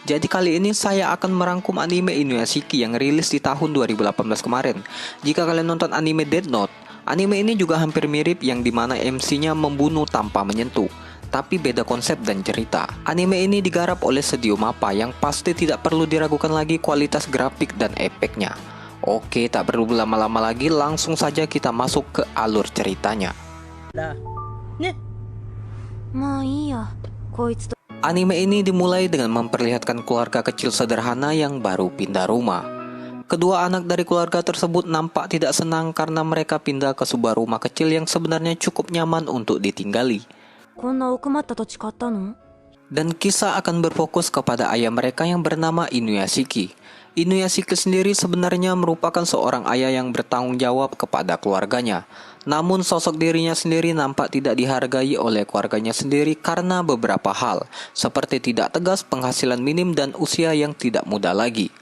Jadi kali ini saya akan merangkum anime Inuyashiki yang rilis di tahun 2018 kemarin. Jika kalian nonton anime Death Note, anime ini juga hampir mirip yang dimana MC-nya membunuh tanpa menyentuh. Tapi beda konsep dan cerita. Anime ini digarap oleh Studio Mappa yang pasti tidak perlu diragukan lagi kualitas grafik dan efeknya. Oke, tak perlu lama-lama lagi, langsung saja kita masuk ke alur ceritanya. Anime ini dimulai dengan memperlihatkan keluarga kecil sederhana yang baru pindah rumah. Kedua anak dari keluarga tersebut nampak tidak senang karena mereka pindah ke sebuah rumah kecil yang sebenarnya cukup nyaman untuk ditinggali. Dan kisah akan berfokus kepada ayah mereka yang bernama Inuyashiki. Inuyashiki sendiri sebenarnya merupakan seorang ayah yang bertanggung jawab kepada keluarganya. Namun sosok dirinya sendiri nampak tidak dihargai oleh keluarganya sendiri karena beberapa hal, seperti tidak tegas, penghasilan minim, dan usia yang tidak muda lagi.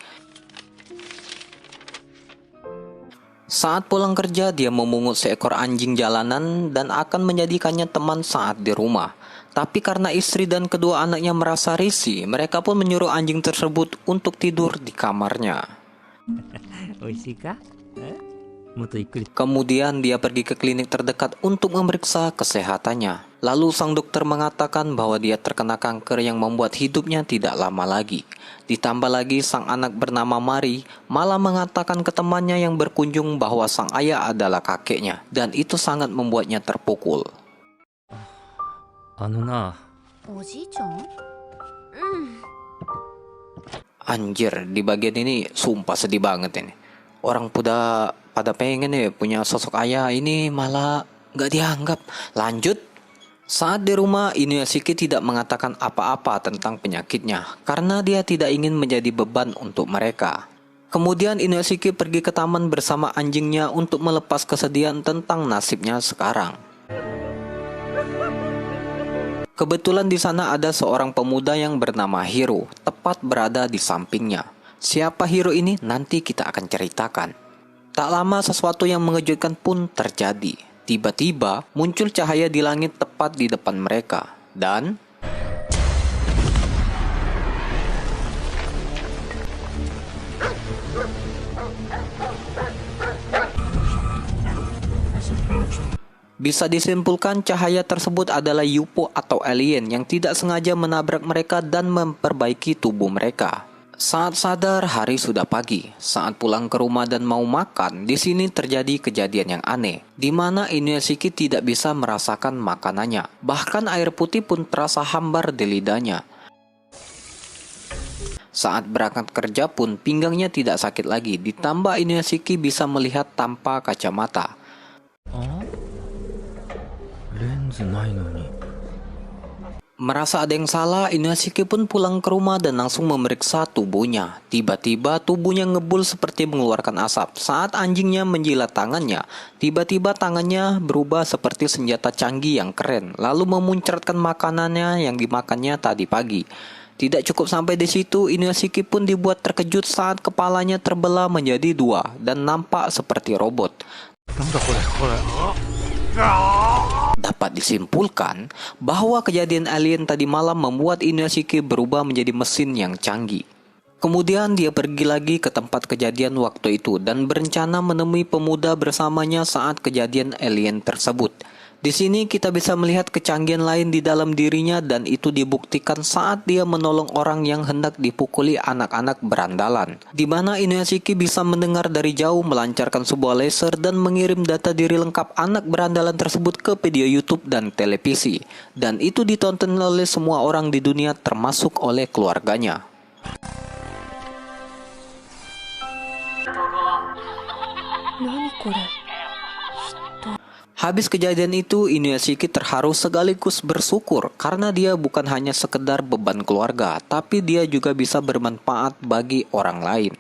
Saat pulang kerja, dia memungut seekor anjing jalanan dan akan menjadikannya teman saat di rumah. Tapi karena istri dan kedua anaknya merasa risih, mereka pun menyuruh anjing tersebut untuk tidur di kamarnya. Kemudian dia pergi ke klinik terdekat untuk memeriksa kesehatannya. Lalu sang dokter mengatakan bahwa dia terkena kanker yang membuat hidupnya tidak lama lagi. Ditambah lagi sang anak bernama Mari malah mengatakan ke temannya yang berkunjung bahwa sang ayah adalah kakeknya. Dan itu sangat membuatnya terpukul. Anjir, di bagian ini sumpah sedih banget ini. Orang pada pengen punya sosok ayah, ini malah gak dianggap. Lanjut. Saat di rumah, Inuyashiki tidak mengatakan apa-apa tentang penyakitnya karena dia tidak ingin menjadi beban untuk mereka. Kemudian Inuyashiki pergi ke taman bersama anjingnya untuk melepas kesedihan tentang nasibnya sekarang. Kebetulan di sana ada seorang pemuda yang bernama Hiro, tepat berada di sampingnya. Siapa Hiro ini nanti kita akan ceritakan. Tak lama sesuatu yang mengejutkan pun terjadi. Tiba-tiba muncul cahaya di langit tepat di depan mereka. Dan bisa disimpulkan cahaya tersebut adalah UFO atau alien yang tidak sengaja menabrak mereka dan memperbaiki tubuh mereka. Saat sadar, hari sudah pagi. Saat pulang ke rumah dan mau makan, di sini terjadi kejadian yang aneh, di mana Inuyashiki tidak bisa merasakan makanannya. Bahkan air putih pun terasa hambar di lidahnya. Saat berangkat kerja pun pinggangnya tidak sakit lagi. Ditambah Inuyashiki bisa melihat tanpa kacamata. Merasa ada yang salah, Inuyashiki pun pulang ke rumah dan langsung memeriksa tubuhnya. Tiba-tiba tubuhnya ngebul seperti mengeluarkan asap. Saat anjingnya menjilat tangannya, tiba-tiba tangannya berubah seperti senjata canggih yang keren, lalu memuncratkan makanannya yang dimakannya tadi pagi. Tidak cukup sampai di situ, Inuyashiki pun dibuat terkejut saat kepalanya terbelah menjadi dua dan nampak seperti robot. Dapat disimpulkan bahwa kejadian alien tadi malam membuat Inuyashiki berubah menjadi mesin yang canggih. Kemudian dia pergi lagi ke tempat kejadian waktu itu dan berencana menemui pemuda bersamanya saat kejadian alien tersebut. Di sini kita bisa melihat kecanggihan lain di dalam dirinya dan itu dibuktikan saat dia menolong orang yang hendak dipukuli anak-anak berandalan. Di mana Inuyashiki bisa mendengar dari jauh melancarkan sebuah laser dan mengirim data diri lengkap anak berandalan tersebut ke video YouTube dan televisi. Dan itu ditonton oleh semua orang di dunia termasuk oleh keluarganya. Habis kejadian itu, Inuyashiki terharu sekaligus bersyukur karena dia bukan hanya sekedar beban keluarga, tapi dia juga bisa bermanfaat bagi orang lain.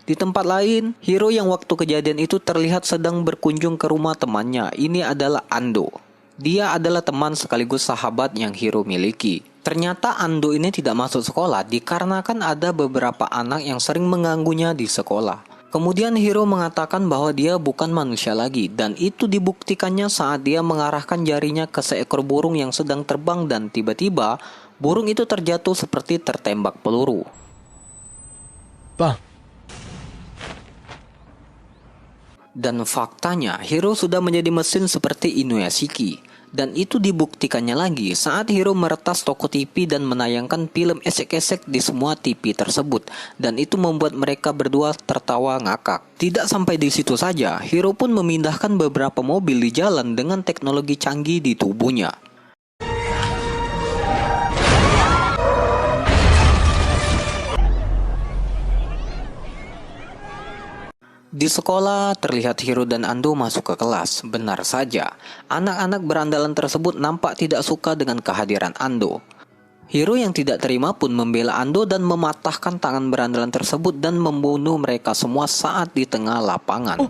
Di tempat lain, Hiro yang waktu kejadian itu terlihat sedang berkunjung ke rumah temannya. Ini adalah Ando. Dia adalah teman sekaligus sahabat yang Hiro miliki. Ternyata Ando ini tidak masuk sekolah dikarenakan ada beberapa anak yang sering mengganggunya di sekolah. Kemudian Hiro mengatakan bahwa dia bukan manusia lagi dan itu dibuktikannya saat dia mengarahkan jarinya ke seekor burung yang sedang terbang dan tiba-tiba burung itu terjatuh seperti tertembak peluru. Bang. Dan faktanya, Hiro sudah menjadi mesin seperti Inuyashiki. Dan itu dibuktikannya lagi saat Hiro meretas toko TV dan menayangkan film esek-esek di semua TV tersebut. Dan itu membuat mereka berdua tertawa ngakak. Tidak sampai di situ saja, Hiro pun memindahkan beberapa mobil di jalan dengan teknologi canggih di tubuhnya. Di sekolah, terlihat Hiro dan Ando masuk ke kelas. Benar saja, anak-anak berandalan tersebut nampak tidak suka dengan kehadiran Ando. Hiro yang tidak terima pun membela Ando dan mematahkan tangan berandalan tersebut dan membunuh mereka semua saat di tengah lapangan.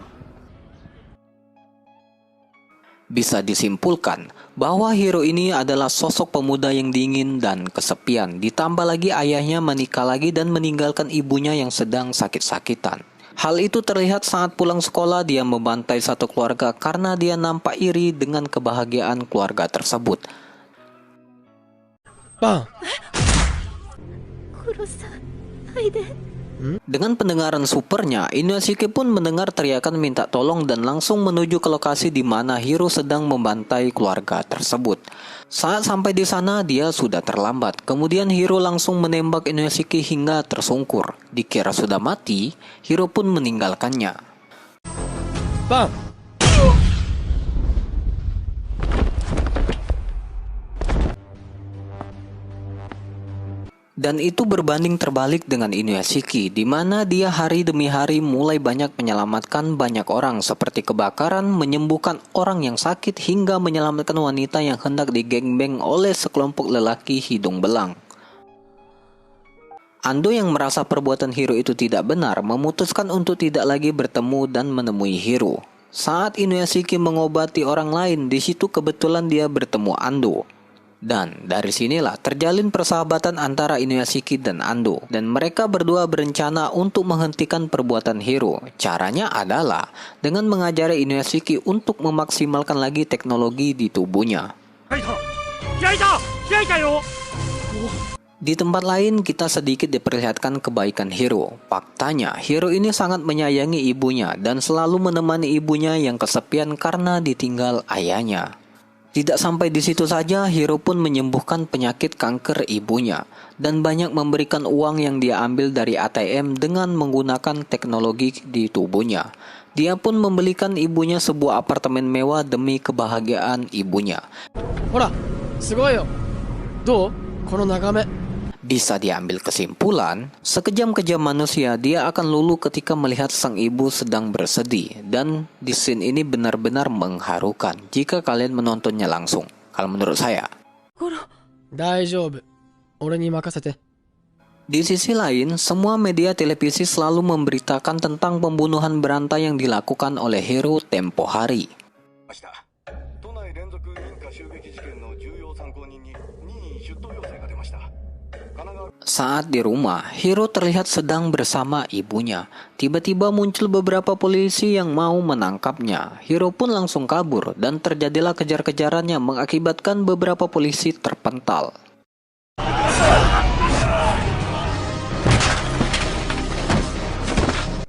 Bisa disimpulkan bahwa Hiro ini adalah sosok pemuda yang dingin dan kesepian. Ditambah lagi ayahnya menikah lagi dan meninggalkan ibunya yang sedang sakit-sakitan. Hal itu terlihat saat pulang sekolah dia membantai satu keluarga karena dia nampak iri dengan kebahagiaan keluarga tersebut. Bang. Dengan pendengaran supernya, Inuyashiki pun mendengar teriakan minta tolong dan langsung menuju ke lokasi di mana Hiro sedang membantai keluarga tersebut. Saat sampai di sana, dia sudah terlambat. Kemudian Hiro langsung menembak Inuyashiki hingga tersungkur. Dikira sudah mati, Hiro pun meninggalkannya. Bang. Dan itu berbanding terbalik dengan Inuyashiki, di mana dia hari demi hari mulai banyak menyelamatkan banyak orang seperti kebakaran, menyembuhkan orang yang sakit, hingga menyelamatkan wanita yang hendak digengbeng oleh sekelompok lelaki hidung belang. Ando yang merasa perbuatan Hiro itu tidak benar, memutuskan untuk tidak lagi bertemu dan menemui Hiro. Saat Inuyashiki mengobati orang lain, di situ kebetulan dia bertemu Ando. Dan dari sinilah terjalin persahabatan antara Inuyashiki dan Ando. Dan mereka berdua berencana untuk menghentikan perbuatan Hiro. Caranya adalah dengan mengajari Inuyashiki untuk memaksimalkan lagi teknologi di tubuhnya. Di tempat lain kita sedikit diperlihatkan kebaikan Hiro. Faktanya, Hiro ini sangat menyayangi ibunya dan selalu menemani ibunya yang kesepian karena ditinggal ayahnya. Tidak sampai di situ saja, Hiro pun menyembuhkan penyakit kanker ibunya dan banyak memberikan uang yang dia ambil dari ATM dengan menggunakan teknologi di tubuhnya. Dia pun membelikan ibunya sebuah apartemen mewah demi kebahagiaan ibunya. Hora, sugoi yo. Dou? Kono nagame. Bisa diambil kesimpulan, sekejam-kejam manusia dia akan luluh ketika melihat sang ibu sedang bersedih. Dan di scene ini benar-benar mengharukan jika kalian menontonnya langsung. Kalau menurut saya. Daijoubu. Ore ni makasete. Di sisi lain, semua media televisi selalu memberitakan tentang pembunuhan berantai yang dilakukan oleh Hiro tempo hari. Saat di rumah, Hiro terlihat sedang bersama ibunya. Tiba-tiba muncul beberapa polisi yang mau menangkapnya. Hiro pun langsung kabur dan terjadilah kejar-kejaran yang mengakibatkan beberapa polisi terpental.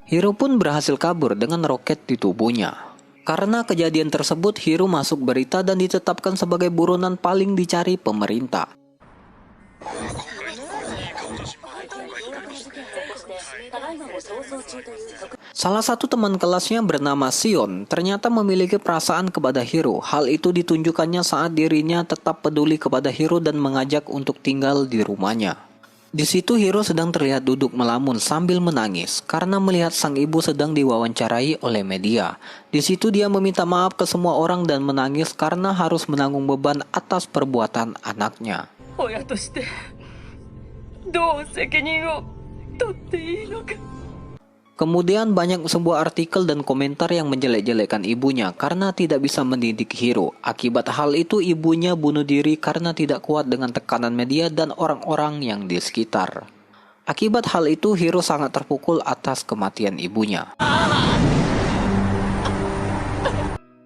Hiro pun berhasil kabur dengan roket di tubuhnya. Karena kejadian tersebut, Hiro masuk berita dan ditetapkan sebagai buronan paling dicari pemerintah. Salah satu teman kelasnya bernama Sion ternyata memiliki perasaan kepada Hiro. Hal itu ditunjukkannya saat dirinya tetap peduli kepada Hiro dan mengajak untuk tinggal di rumahnya. Di situ Hiro sedang terlihat duduk melamun sambil menangis karena melihat sang ibu sedang diwawancarai oleh media. Di situ dia meminta maaf ke semua orang dan menangis karena harus menanggung beban atas perbuatan anaknya. Kemudian banyak sebuah artikel dan komentar yang menjelek-jelekan ibunya karena tidak bisa mendidik Hiro. Akibat hal itu ibunya bunuh diri karena tidak kuat dengan tekanan media dan orang-orang yang di sekitar. Akibat hal itu Hiro sangat terpukul atas kematian ibunya.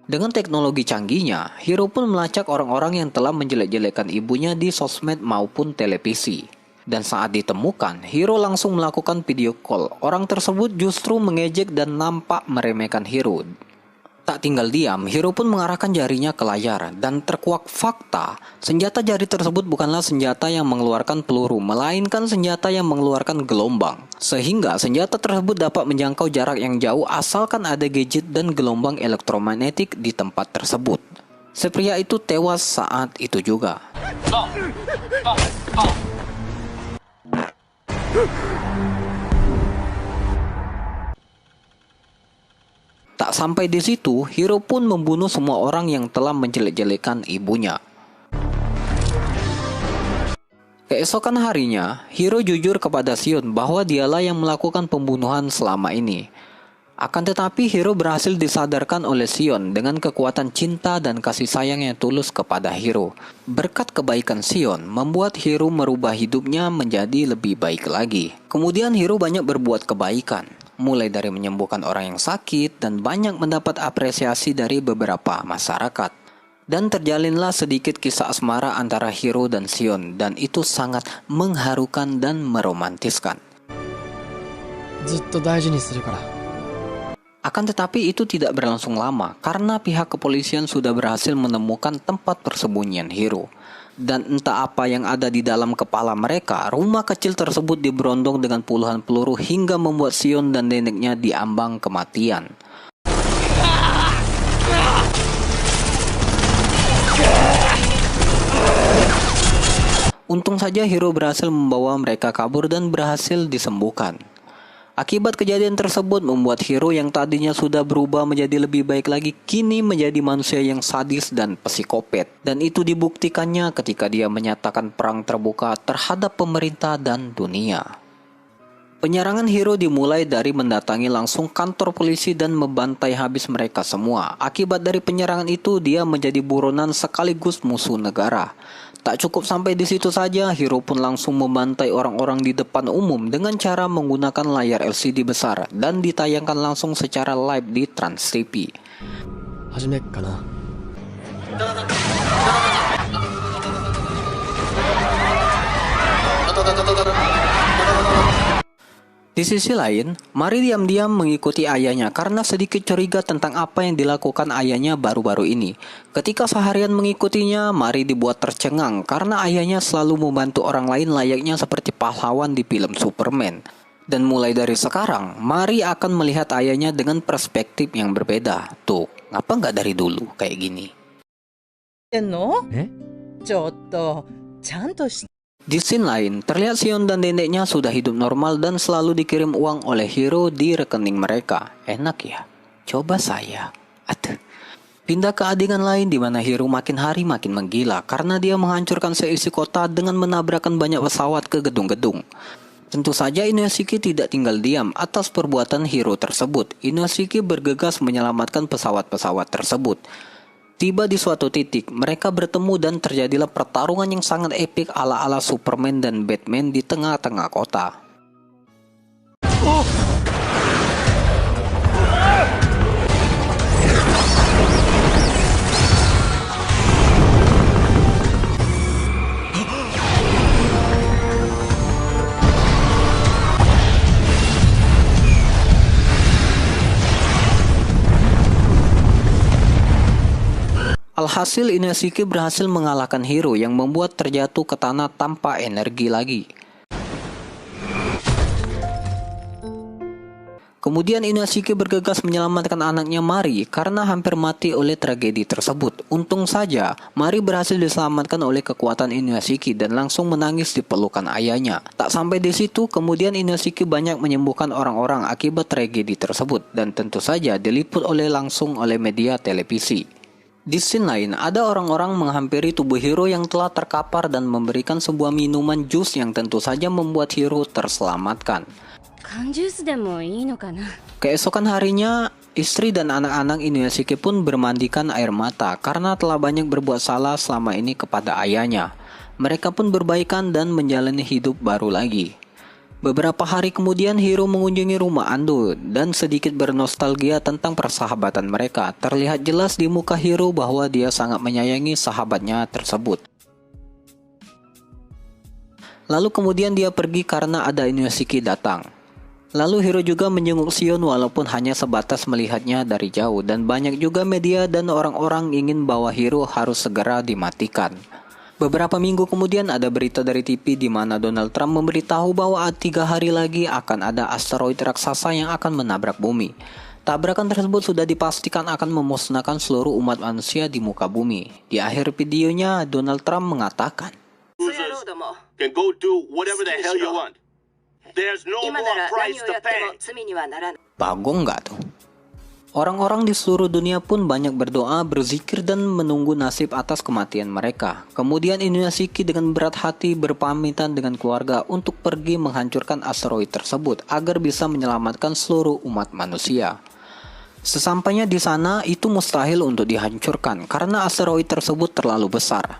Dengan teknologi canggihnya, Hiro pun melacak orang-orang yang telah menjelek-jelekan ibunya di sosmed maupun televisi. Dan saat ditemukan, Hiro langsung melakukan video call. Orang tersebut justru mengejek dan nampak meremehkan Hiro. Tak tinggal diam, Hiro pun mengarahkan jarinya ke layar. Dan terkuak fakta, senjata jari tersebut bukanlah senjata yang mengeluarkan peluru, melainkan senjata yang mengeluarkan gelombang. Sehingga senjata tersebut dapat menjangkau jarak yang jauh asalkan ada gadget dan gelombang elektromagnetik di tempat tersebut. Si pria itu tewas saat itu juga. Tak sampai di situ, Hiro pun membunuh semua orang yang telah menjelek-jelekan ibunya. Keesokan harinya, Hiro jujur kepada Shion bahwa dialah yang melakukan pembunuhan selama ini. Akan tetapi Hiro berhasil disadarkan oleh Shion dengan kekuatan cinta dan kasih sayang yang tulus kepada Hiro. Berkat kebaikan Shion, membuat Hiro merubah hidupnya menjadi lebih baik lagi. Kemudian Hiro banyak berbuat kebaikan, mulai dari menyembuhkan orang yang sakit dan banyak mendapat apresiasi dari beberapa masyarakat. Dan terjalinlah sedikit kisah asmara antara Hiro dan Shion, dan itu sangat mengharukan dan meromantiskan. ずっと大事にするから。 Akan tetapi itu tidak berlangsung lama karena pihak kepolisian sudah berhasil menemukan tempat persembunyian Hiro. Dan entah apa yang ada di dalam kepala mereka, rumah kecil tersebut diberondong dengan puluhan peluru hingga membuat Shion dan neneknya diambang kematian. Untung saja Hiro berhasil membawa mereka kabur dan berhasil disembuhkan. Akibat kejadian tersebut membuat Hiro yang tadinya sudah berubah menjadi lebih baik lagi kini menjadi manusia yang sadis dan psikopat. Dan itu dibuktikannya ketika dia menyatakan perang terbuka terhadap pemerintah dan dunia. Penyerangan Hiro dimulai dari mendatangi langsung kantor polisi dan membantai habis mereka semua. Akibat dari penyerangan itu dia menjadi buronan sekaligus musuh negara. Tak cukup sampai di situ saja, Hiro pun langsung membantai orang-orang di depan umum dengan cara menggunakan layar LCD besar dan ditayangkan langsung secara live di Trans TV. 始めっかな。 Di sisi lain, Mari diam-diam mengikuti ayahnya karena sedikit curiga tentang apa yang dilakukan ayahnya baru-baru ini. Ketika seharian mengikutinya, Mari dibuat tercengang karena ayahnya selalu membantu orang lain layaknya seperti pahlawan di film Superman. Dan mulai dari sekarang, Mari akan melihat ayahnya dengan perspektif yang berbeda. Tuh, ngapa nggak dari dulu kayak gini? のえ？ちょっとちゃんとし Di scene lain, terlihat Shion dan neneknya sudah hidup normal dan selalu dikirim uang oleh Hiro di rekening mereka. Enak ya? Coba saya. Aduh. Pindah ke adegan lain di mana Hiro makin hari makin menggila karena dia menghancurkan seisi kota dengan menabrakkan banyak pesawat ke gedung-gedung. Tentu saja Inoshiki tidak tinggal diam atas perbuatan Hiro tersebut. Inoshiki bergegas menyelamatkan pesawat-pesawat tersebut. Tiba di suatu titik, mereka bertemu dan terjadilah pertarungan yang sangat epik ala-ala Superman dan Batman di tengah-tengah kota. Alhasil Inoshiki berhasil mengalahkan Hiro yang membuat terjatuh ke tanah tanpa energi lagi. Kemudian Inoshiki bergegas menyelamatkan anaknya Mari karena hampir mati oleh tragedi tersebut. Untung saja Mari berhasil diselamatkan oleh kekuatan Inoshiki dan langsung menangis di pelukan ayahnya. Tak sampai di situ, kemudian Inoshiki banyak menyembuhkan orang-orang akibat tragedi tersebut dan tentu saja diliput langsung oleh media televisi. Di scene lain, ada orang-orang menghampiri tubuh Hiro yang telah terkapar dan memberikan sebuah minuman jus yang tentu saja membuat Hiro terselamatkan. Keesokan harinya, istri dan anak-anak Inoshiki pun bermandikan air mata karena telah banyak berbuat salah selama ini kepada ayahnya. Mereka pun berbaikan dan menjalani hidup baru lagi. Beberapa hari kemudian Hiro mengunjungi rumah Ando dan sedikit bernostalgia tentang persahabatan mereka. Terlihat jelas di muka Hiro bahwa dia sangat menyayangi sahabatnya tersebut. Lalu kemudian dia pergi karena ada Inoshiki datang. Lalu Hiro juga menjenguk Shion walaupun hanya sebatas melihatnya dari jauh, dan banyak juga media dan orang-orang ingin bahwa Hiro harus segera dimatikan. Beberapa minggu kemudian ada berita dari TV di mana Donald Trump memberitahu bahwa 3 hari lagi akan ada asteroid raksasa yang akan menabrak bumi. Tabrakan tersebut sudah dipastikan akan memusnahkan seluruh umat manusia di muka bumi. Di akhir videonya, Donald Trump mengatakan, Users can go do whatever the hell you want. There's no more price to pay. bagong nggak tuh? Orang-orang di seluruh dunia pun banyak berdoa, berzikir, dan menunggu nasib atas kematian mereka. Kemudian Inoshiki dengan berat hati berpamitan dengan keluarga untuk pergi menghancurkan asteroid tersebut agar bisa menyelamatkan seluruh umat manusia. Sesampainya di sana, itu mustahil untuk dihancurkan karena asteroid tersebut terlalu besar.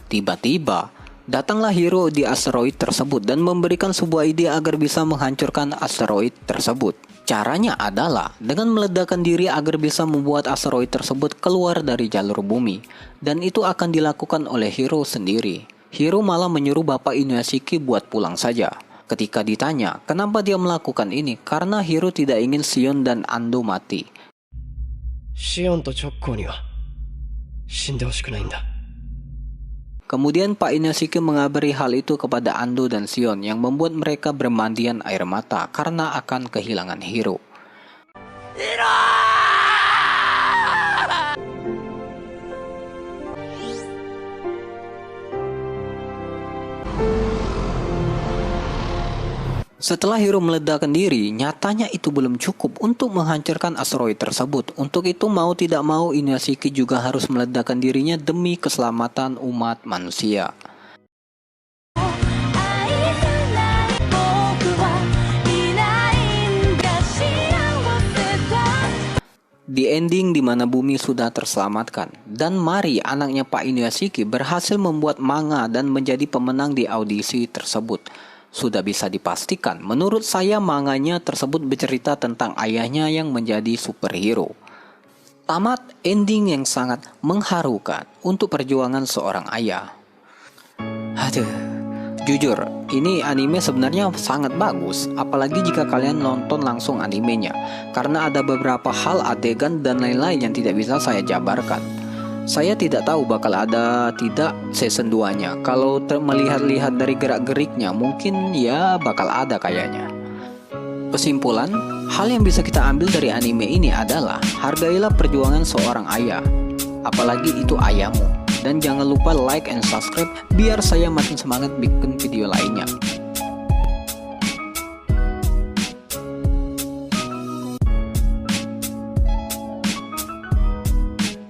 Tiba-tiba, datanglah Hiro di asteroid tersebut dan memberikan sebuah ide agar bisa menghancurkan asteroid tersebut. Caranya adalah dengan meledakkan diri agar bisa membuat asteroid tersebut keluar dari jalur bumi. Dan itu akan dilakukan oleh Hiro sendiri. Hiro malah menyuruh Bapak Inoshiki buat pulang saja. Ketika ditanya kenapa dia melakukan ini, karena Hiro tidak ingin Shion dan Ando mati. シオンと直行には死んでほしくないんだ。 Kemudian Pak Inoshiki mengabari hal itu kepada Ando dan Shion yang membuat mereka bermandian air mata karena akan kehilangan Hiro. Setelah Hiro meledakkan diri, nyatanya itu belum cukup untuk menghancurkan asteroid tersebut. Untuk itu mau tidak mau Inoshiki juga harus meledakkan dirinya demi keselamatan umat manusia. Di ending di mana bumi sudah terselamatkan, dan Mari anaknya Pak Inoshiki berhasil membuat manga dan menjadi pemenang di audisi tersebut. Sudah bisa dipastikan, menurut saya manganya tersebut bercerita tentang ayahnya yang menjadi superhero. Tamat ending yang sangat mengharukan untuk perjuangan seorang ayah. Aduh, jujur, ini anime sebenarnya sangat bagus, apalagi jika kalian nonton langsung animenya, karena ada beberapa hal, adegan, dan lain-lain yang tidak bisa saya jabarkan. Saya tidak tahu bakal ada tidak season 2-nya. Kalau melihat-lihat dari gerak-geriknya, mungkin ya bakal ada kayaknya. Kesimpulan, hal yang bisa kita ambil dari anime ini adalah hargailah perjuangan seorang ayah, apalagi itu ayahmu. Dan jangan lupa like and subscribe biar saya makin semangat bikin video lainnya.